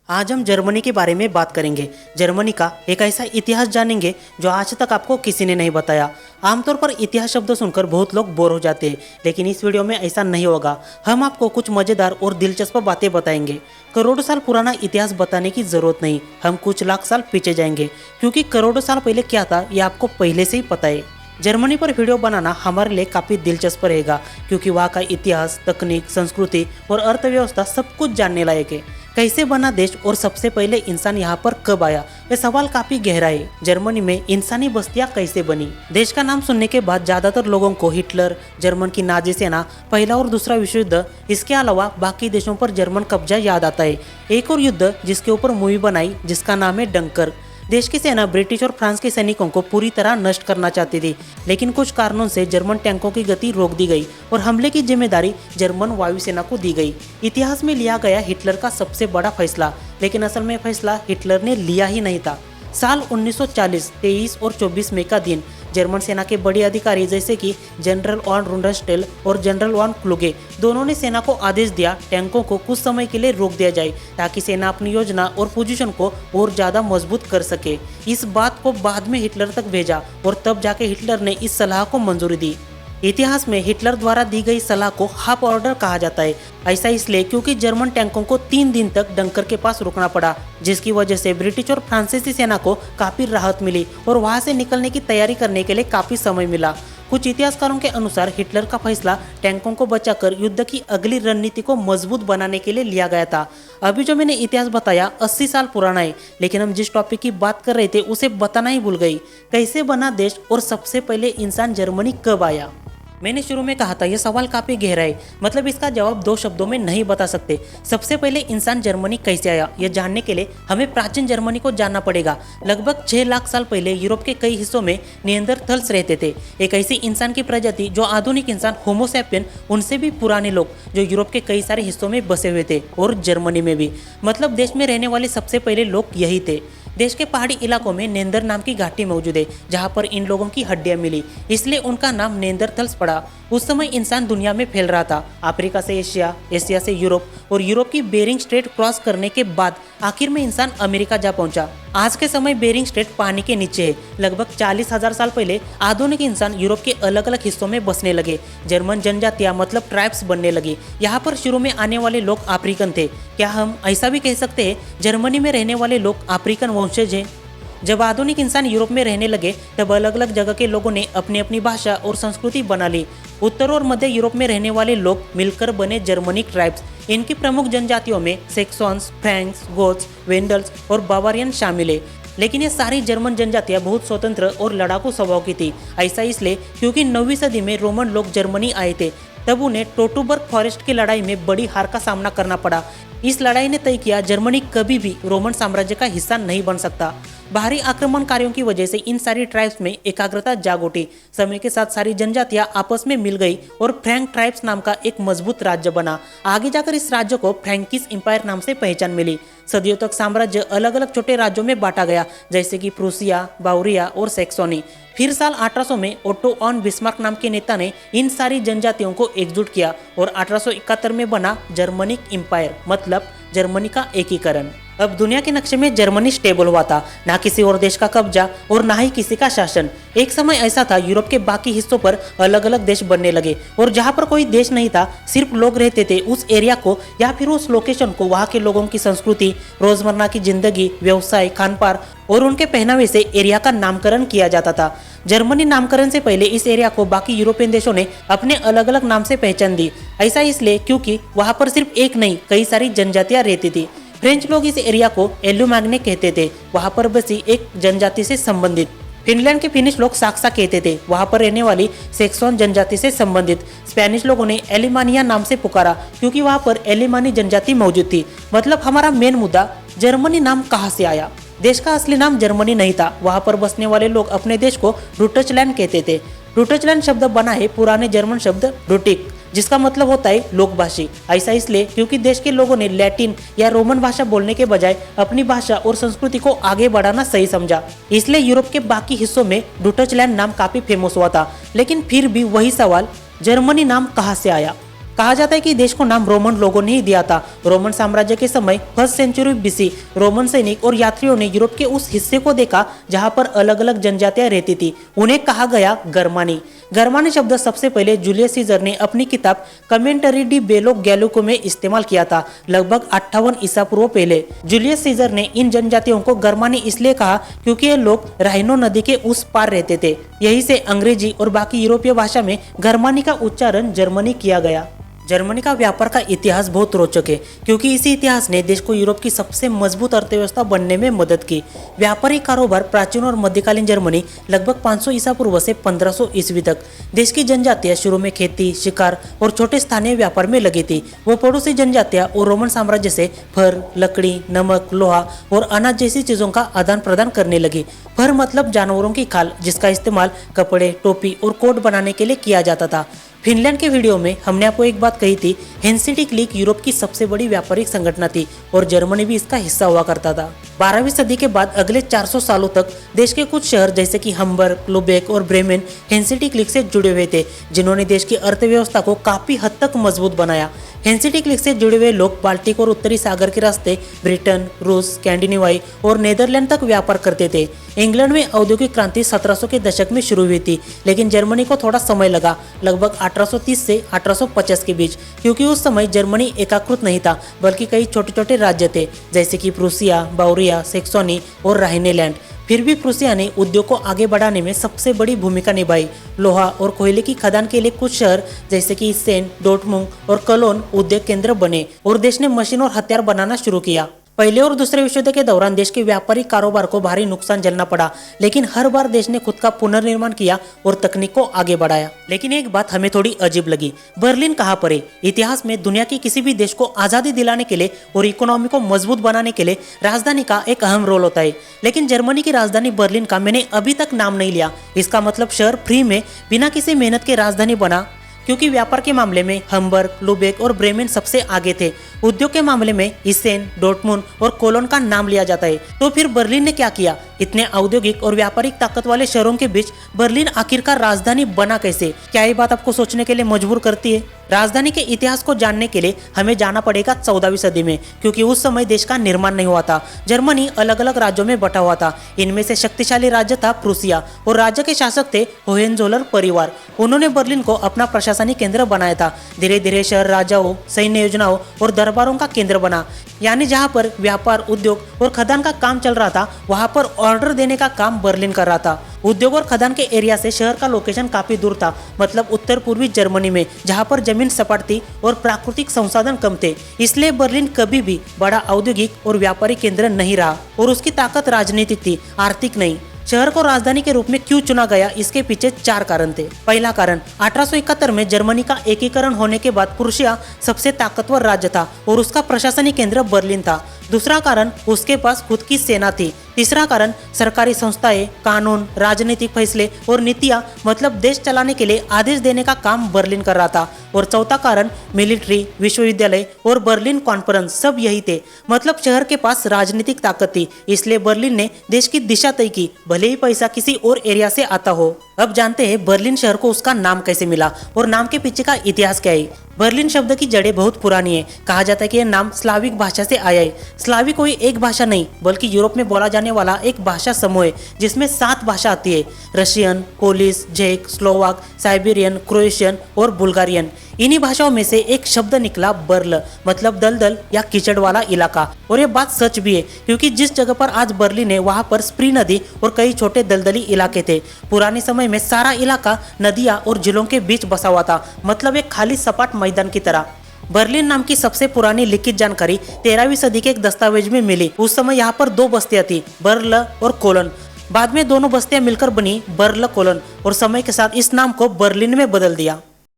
आज हम जर्मनी के बारे में बात करेंगे। जर्मनी का एक ऐसा इतिहास जानेंगे जो आज तक आपको किसी ने नहीं बताया। आमतौर पर इतिहास शब्द सुनकर बहुत लोग बोर हो जाते हैं, लेकिन इस वीडियो में ऐसा नहीं होगा। हम आपको कुछ मज़ेदार और दिलचस्प बातें बताएंगे। करोड़ों साल पुराना इतिहास बताने की जरूरत नहीं, हम कुछ लाख साल पीछे जाएंगे, क्योंकि करोड़ों साल पहले क्या था ये आपको पहले से ही पता है। जर्मनी पर वीडियो बनाना हमारे लिए काफ़ी दिलचस्प रहेगा, क्योंकि वहाँ का इतिहास, तकनीक, संस्कृति और अर्थव्यवस्था सब कुछ जानने लायक है। कैसे बना देश और सबसे पहले इंसान यहाँ पर कब आया, ये सवाल काफी गहरा है। जर्मनी में इंसानी बस्तियाँ कैसे बनी? देश का नाम सुनने के बाद ज्यादातर लोगों को हिटलर, जर्मन की नाजी सेना, पहला और दूसरा विश्व युद्ध, इसके अलावा बाकी देशों पर जर्मन कब्जा याद आता है। एक और युद्ध जिसके ऊपर मूवी बनाई, जिसका नाम है डंकर। देश की सेना ब्रिटिश और फ्रांस के सैनिकों को पूरी तरह नष्ट करना चाहती थी, लेकिन कुछ कारणों से जर्मन टैंकों की गति रोक दी गई और हमले की जिम्मेदारी जर्मन वायुसेना को दी गई। इतिहास में लिया गया हिटलर का सबसे बड़ा फैसला, लेकिन असल में फैसला हिटलर ने लिया ही नहीं था। साल 1940 23 और 24 मई का दिन जर्मन सेना के बड़े अधिकारी जैसे कि जनरल वॉन रुंडरस्टेल और जनरल वॉन क्लुगे दोनों ने सेना को आदेश दिया टैंकों को कुछ समय के लिए रोक दिया जाए, ताकि सेना अपनी योजना और पोजीशन को और ज़्यादा मजबूत कर सके। इस बात को बाद में हिटलर तक भेजा और तब जाके हिटलर ने इस सलाह को मंजूरी दी। इतिहास में हिटलर द्वारा दी गई सलाह को हाफ ऑर्डर कहा जाता है। ऐसा इसलिए क्योंकि जर्मन टैंकों को 3 दिन तक डंकर के पास रुकना पड़ा, जिसकी वजह से ब्रिटिश और फ्रांसीसी सेना को काफी राहत मिली और वहां से निकलने की तैयारी करने के लिए काफी समय मिला। कुछ इतिहासकारों के अनुसार हिटलर का फैसला टैंकों को बचाकर युद्ध की अगली रणनीति को मजबूत बनाने के लिए लिया गया था। अभी जो मैंने इतिहास बताया 80 साल पुराना है, लेकिन हम जिस टॉपिक की बात कर रहे थे उसे बताना ही भूल गई। कैसे बना देश और सबसे पहले इंसान जर्मनी कब आया? मैंने शुरू में कहा था यह सवाल काफी गहरा है, मतलब इसका जवाब 2 शब्दों में नहीं बता सकते। सबसे पहले इंसान जर्मनी कैसे आया, यह जानने के लिए हमें प्राचीन जर्मनी को जानना पड़ेगा। लगभग 6 लाख साल पहले यूरोप के कई हिस्सों में निएंडरथल्स रहते थे, एक ऐसी इंसान की प्रजाति जो आधुनिक इंसान होमो सैपियन उनसे भी पुराने लोग, जो यूरोप के कई सारे हिस्सों में बसे हुए थे और जर्मनी में भी। मतलब देश में रहने वाले सबसे पहले लोग यही थे। देश के पहाड़ी इलाकों में नेंदर नाम की घाटी मौजूद है, जहां पर इन लोगों की हड्डियां मिली, इसलिए उनका नाम नेंदरथल्स पड़ा। उस समय इंसान दुनिया में फैल रहा था, अफ्रीका से एशिया, एशिया से यूरोप और यूरोप की बेरिंग स्ट्रेट क्रॉस करने के बाद आखिर में इंसान अमेरिका जा पहुंचा। आज के समय बेरिंग स्ट्रेट पानी के नीचे है। लगभग 40,000 साल पहले आधुनिक इंसान यूरोप के अलग अलग हिस्सों में बसने लगे। जर्मन जनजातियां मतलब ट्राइब्स बनने लगी। यहाँ पर शुरू में आने वाले लोग अफ्रीकन थे। क्या हम ऐसा भी कह सकते हैं जर्मनी में रहने वाले लोग अफ्रीकन वंशज हैं? जब आधुनिक इंसान यूरोप में रहने लगे तब अलग अलग जगह के लोगों ने अपनी अपनी भाषा और संस्कृति बना ली। उत्तर और मध्य यूरोप में रहने वाले लोग मिलकर बने जर्मनिक ट्राइब्स। इनकी प्रमुख जनजातियों में सेक्सॉन्स, फ्रैंक्स, गोथ्स, वेंडल्स और बावारियन शामिल है। लेकिन ये सारी जर्मन जनजातियां बहुत स्वतंत्र और लड़ाकू स्वभाव की थी। ऐसा इसलिए क्योंकि 9वीं सदी में रोमन लोग जर्मनी आए थे, तब उन्हें टोटुबर्ग फॉरेस्ट की लड़ाई में बड़ी हार का सामना करना पड़ा। इस लड़ाई ने तय किया जर्मनी कभी भी रोमन साम्राज्य का हिस्सा नहीं बन सकता। बाहरी आक्रमणकारियों की वजह से इन सारी ट्राइब्स में एकाग्रता जाग उठी। समय के साथ सारी जनजातियां आपस में मिल गई और फ्रैंक ट्राइब्स नाम का एक मजबूत राज्य बना। आगे जाकर इस राज्य को फ्रैंकिश एम्पायर नाम से पहचान मिली। सदियों तक साम्राज्य अलग अलग छोटे राज्यों में बांटा गया, जैसे कि प्रूसिया, बावरिया और सैक्सोनी। फिर साल 1800 में ओटो ऑन बिस्मार्क नाम के नेता ने इन सारी जनजातियों को एकजुट किया और 1871 में बना जर्मनिक एम्पायर, मतलब जर्मनी का एकीकरण। अब दुनिया के नक्शे में जर्मनी स्टेबल हुआ था, ना किसी और देश का कब्जा और ना ही किसी का शासन। एक समय ऐसा था यूरोप के बाकी हिस्सों पर अलग अलग देश बनने लगे और जहां पर कोई देश नहीं था, सिर्फ लोग रहते थे, उस एरिया को या फिर उस लोकेशन को वहां के लोगों की संस्कृति, रोजमर्रा की जिंदगी, व्यवसाय, खानपान और उनके पहनावे से एरिया का नामकरण किया जाता था। जर्मनी नामकरण से पहले इस एरिया को बाकी यूरोपियन देशों ने अपने अलग अलग नाम से पहचान दी। ऐसा इसलिए क्योंकि वहां पर सिर्फ एक नहीं कई सारी जनजातियां रहती थी। फ्रेंच लोग इस एरिया को एल्यूमैग्ने कहते थे, वहां पर बसी एक जनजाति से संबंधित। फिनलैंड के फिनिश लोग साक्सा कहते थे, वहां पर रहने वाली सेक्सोन जनजाति से संबंधित। स्पेनिश लोगों ने एलिमानिया नाम से पुकारा क्योंकि वहां पर एलिमानी जनजाति मौजूद थी। मतलब हमारा मेन मुद्दा जर्मनी नाम कहाँ से आया? देश का असली नाम जर्मनी नहीं था, वहां पर बसने वाले लोग अपने देश को डुटचलैंड कहते थे। डुटचलैंड शब्द बना है पुराने जर्मन शब्द डुटिक, जिसका मतलब होता है लोकभाषी। ऐसा इसलिए क्योंकि देश के लोगों ने लैटिन या रोमन भाषा बोलने के बजाय अपनी भाषा और संस्कृति को आगे बढ़ाना सही समझा। इसलिए यूरोप के बाकी हिस्सों में डुटचलैंड नाम काफी फेमस हुआ था। लेकिन फिर भी वही सवाल, जर्मनी नाम कहाँ से आया? कहा जाता है कि देश को नाम रोमन लोगों ने ही दिया था। रोमन साम्राज्य के समय 1st सेंचुरी बीसी रोमन सैनिक और यात्रियों ने यूरोप के उस हिस्से को देखा जहां पर अलग अलग जनजातियां रहती थी। उन्हें कहा गया गर्मानी। गर्मानी शब्द सबसे पहले जूलियस सीजर ने अपनी किताब कमेंटरी डी बेलो गैलिको में इस्तेमाल किया था, लगभग 58 ईसा पूर्व पहले। जूलियस सीजर ने इन जनजातियों को गर्मानी इसलिए कहा क्योंकि ये लोग राइनो नदी के उस पार रहते थे। यही से अंग्रेजी और बाकी यूरोपीय भाषा में गर्मानी का उच्चारण जर्मनी किया गया। जर्मनी का व्यापार का इतिहास बहुत रोचक है क्योंकि इसी इतिहास ने देश को यूरोप की सबसे मजबूत अर्थव्यवस्था बनने में मदद की। व्यापारिक कारोबार प्राचीन और मध्यकालीन जर्मनी लगभग 500 ईसा पूर्व से 1500 ईस्वी तक। देश की जनजातियां शुरू में खेती, शिकार और छोटे स्थानीय व्यापार में लगी थी। वो पड़ोसी जनजातियां और रोमन साम्राज्य से फर, लकड़ी, नमक, लोहा और अनाज जैसी चीजों का आदान प्रदान करने लगी। फर मतलब जानवरों की खाल, जिसका इस्तेमाल कपड़े, टोपी और कोट बनाने के लिए किया जाता था। फिनलैंड के वीडियो में हमने आपको एक बात कही थी, हेंसेटिक लीग यूरोप की सबसे बड़ी व्यापारिक संगठन थी और जर्मनी भी इसका हिस्सा हुआ करता था। 12वीं सदी के बाद अगले 400 सालों तक देश के कुछ शहर जैसे कि हम्बर्ग, लुबेक और ब्रेमेन हेंसेटिक लीग से जुड़े हुए थे, जिन्होंने देश की अर्थव्यवस्था को काफी हद तक मजबूत बनाया। हेंसेटिक लीग से जुड़े हुए लोग बाल्टिक और उत्तरी सागर के रास्ते ब्रिटेन, रूस, स्कैंडिनेविया और नीदरलैंड तक व्यापार करते थे। इंग्लैंड में औद्योगिक क्रांति 1700 के दशक में शुरू हुई थी, लेकिन जर्मनी को थोड़ा समय लगा, लगभग 1830 से 1850 के बीच, क्योंकि उस समय जर्मनी एकीकृत नहीं था बल्कि कई छोटे छोटे राज्य थे जैसे कि प्रूसिया, बावरिया, सैक्सोनी और राहिनेलैंड। फिर भी प्रूसिया ने उद्योग को आगे बढ़ाने में सबसे बड़ी भूमिका निभाई। लोहा और कोयले की खदान के लिए कुछ शहर जैसे कि सेन, डोर्टमुंड और कलोन उद्योग केंद्र बने और देश ने मशीन और हथियार बनाना शुरू किया। पहले और दूसरे विश्व युद्ध के दौरान देश के व्यापारिक कारोबार को भारी नुकसान झेलना पड़ा, लेकिन हर बार देश ने खुद का पुनर्निर्माण किया और तकनीक को आगे बढ़ाया। लेकिन एक बात हमें थोड़ी अजीब लगी, बर्लिन कहाँ पर है? इतिहास में दुनिया के किसी भी देश को आजादी दिलाने के लिए और इकोनॉमी को मजबूत बनाने के लिए राजधानी का एक अहम रोल होता है, लेकिन जर्मनी की राजधानी बर्लिन का मैंने अभी तक नाम नहीं लिया। इसका मतलब शहर फ्री में बिना किसी मेहनत के राजधानी बना, क्योंकि व्यापार के मामले में हम्बर्ग, लुबेक और ब्रेमेन सबसे आगे थे। उद्योग के मामले में इसेन, डोर्टमुंड और कोलोन का नाम लिया जाता है। तो फिर बर्लिन ने क्या किया? इतने औद्योगिक और व्यापारिक ताकत वाले शहरों के बीच बर्लिन आखिरकार राजधानी बना कैसे? क्या ये बात आपको सोचने के लिए मजबूर करती है? राजधानी के इतिहास को जानने के लिए हमें जाना पड़ेगा 14वीं सदी में, क्योंकि उस समय देश का निर्माण नहीं हुआ था। जर्मनी अलग अलग राज्यों में बटा हुआ था। इनमें से शक्तिशाली राज्य था प्रूसिया और राज्य के शासक थे होहेनजोलर परिवार। उन्होंने बर्लिन को अपना प्रशासनिक केंद्र बनाया था। धीरे धीरे शहर राजाओं, सैन्य योजनाओं और दरबारों का केंद्र बना, यानी जहां पर व्यापार, उद्योग और खदान का काम चल रहा था वहां पर ऑर्डर देने का काम बर्लिन कर रहा था। उद्योग और खदान के एरिया से शहर का लोकेशन काफी दूर था, मतलब उत्तर पूर्वी जर्मनी में, जहां पर जमीन सपाट थी और प्राकृतिक संसाधन कम थे। इसलिए बर्लिन कभी भी बड़ा औद्योगिक और व्यापारिक केंद्र नहीं रहा और उसकी ताकत राजनीतिक थी, आर्थिक नहीं। शहर को राजधानी के रूप में क्यों चुना गया, इसके पीछे 4 कारण थे। पहला कारण, 1871 में जर्मनी का एकीकरण होने के बाद प्रूसिया सबसे ताकतवर राज्य था और उसका प्रशासनिक केंद्र बर्लिन था। दूसरा कारण, उसके पास खुद की सेना थी। तीसरा कारण, सरकारी संस्थाएं, कानून, राजनीतिक फैसले और नीतियां, मतलब देश चलाने के लिए आदेश देने का काम बर्लिन कर रहा था। और चौथा कारण, मिलिट्री, विश्वविद्यालय और बर्लिन कॉन्फ्रेंस, सब यही थे। मतलब शहर के पास राजनीतिक ताकत थी, इसलिए बर्लिन ने देश की दिशा तय की, भले ही पैसा किसी और एरिया से आता हो। अब जानते हैं बर्लिन शहर को उसका नाम कैसे मिला और नाम के पीछे का इतिहास क्या है। बर्लिन शब्द की जड़ें बहुत पुरानी है। कहा जाता है कि यह नाम स्लाविक भाषा से आया है। स्लाविक कोई एक भाषा नहीं, बल्कि यूरोप में बोला जाने वाला एक भाषा समूह है जिसमें 7 भाषा आती है, रशियन, पोलिश, चेक, स्लोवाक, साइबेरियन, क्रोएशियन और बुल्गारियन। इन्हीं भाषाओं में से एक शब्द निकला बर्ल, मतलब दलदल या कीचड़ वाला इलाका। और ये बात सच भी है, क्योंकि जिस जगह पर आज बर्लिन है वहां पर स्प्री नदी और कई छोटे दलदली इलाके थे। पुराने समय में सारा इलाका नदियां और झीलों के बीच बसा हुआ था, मतलब एक खाली सपाट मैदान की तरह। बर्लिन नाम की सबसे पुरानी लिखित जानकारी 13वीं सदी के एक दस्तावेज में मिली। उस समय यहाँ पर 2 बस्तियां थी, बर्ल और कोलन। बाद में दोनों बस्तियां मिलकर बनी बर्ल कोलन और समय के साथ इस नाम को बर्लिन में बदल दिया।